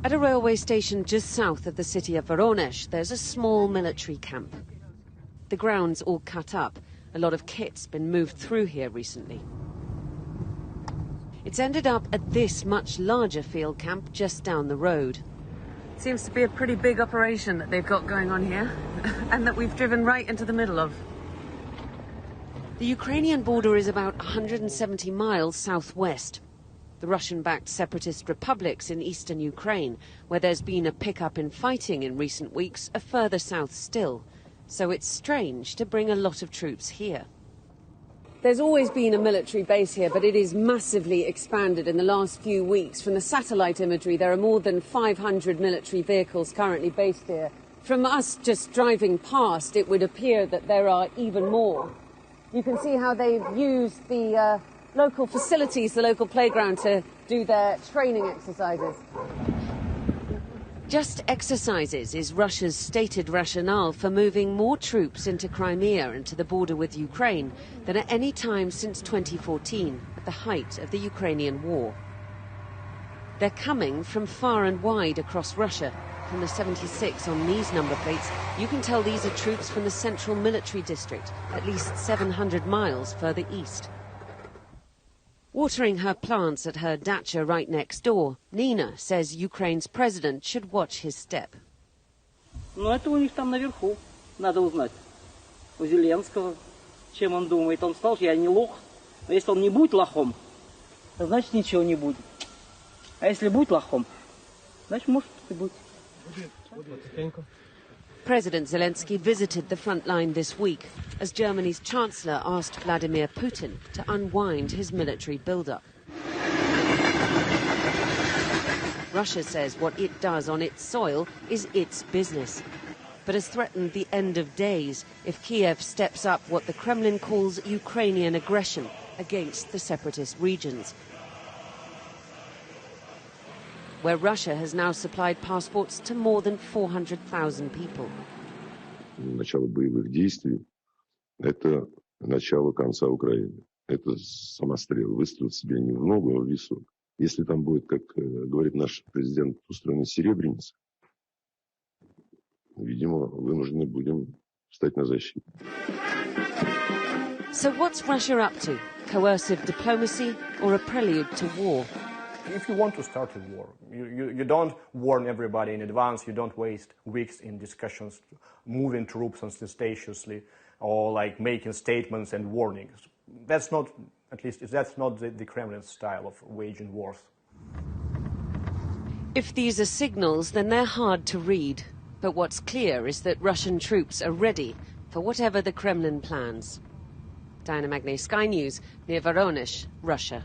At a railway station just south of the city of Voronezh, there's a small military camp. The ground's all cut up. A lot of kit's been moved through here recently. It's ended up at this much larger field camp just down the road. Seems to be a pretty big operation that they've got going on here, and that we've driven right into the middle of. The Ukrainian border is about 170 miles southwest. The Russian-backed separatist republics in eastern Ukraine, where there's been a pickup in fighting in recent weeks, are further south still. So it's strange to bring a lot of troops here. There's always been a military base here, but it is massively expanded in the last few weeks. From the satellite imagery, there are more than 500 military vehicles currently based here. From us just driving past, it would appear that there are even more. You can see how they've used the local facilities, the local playground, to do their training exercises. Just exercises is Russia's stated rationale for moving more troops into Crimea and to the border with Ukraine than at any time since 2014, at the height of the Ukrainian war. They're coming from far and wide across Russia. From the 76 on these number plates, you can tell these are troops from the Central Military District, at least 700 miles further east. Watering her plants at her dacha right next door, Nina says Ukraine's president should watch his step. Ну, это у них там наверху. Надо узнать. У Зеленского, чем он думает. Он сказал, что я не лох. Но если он не будет лохом, значит ничего не будет. А если будет лохом, значит может и будет. President Zelensky visited the front line this week as Germany's Chancellor asked Vladimir Putin to unwind his military build-up. Russia says what it does on its soil is its business, but has threatened the end of days if Kiev steps up what the Kremlin calls Ukrainian aggression against the separatist regions, where Russia has now supplied passports to more than 400,000 people. Начало боевых действий – это начало конца Украины. Это самострел, выстрел себе не в ногу, а в висок. Если там будет, как говорит наш президент, устроена серебряница, видимо, вынуждены будем встать на защиту. So what's Russia up to? Coercive diplomacy or a prelude to war? If you want to start a war, you don't warn everybody in advance, you don't waste weeks in discussions, moving troops ostentatiously, or like making statements and warnings. That's not, at least, that's not the Kremlin style of waging wars. If these are signals, then they're hard to read. But what's clear is that Russian troops are ready for whatever the Kremlin plans. Diana Magnay, Sky News, near Voronezh, Russia.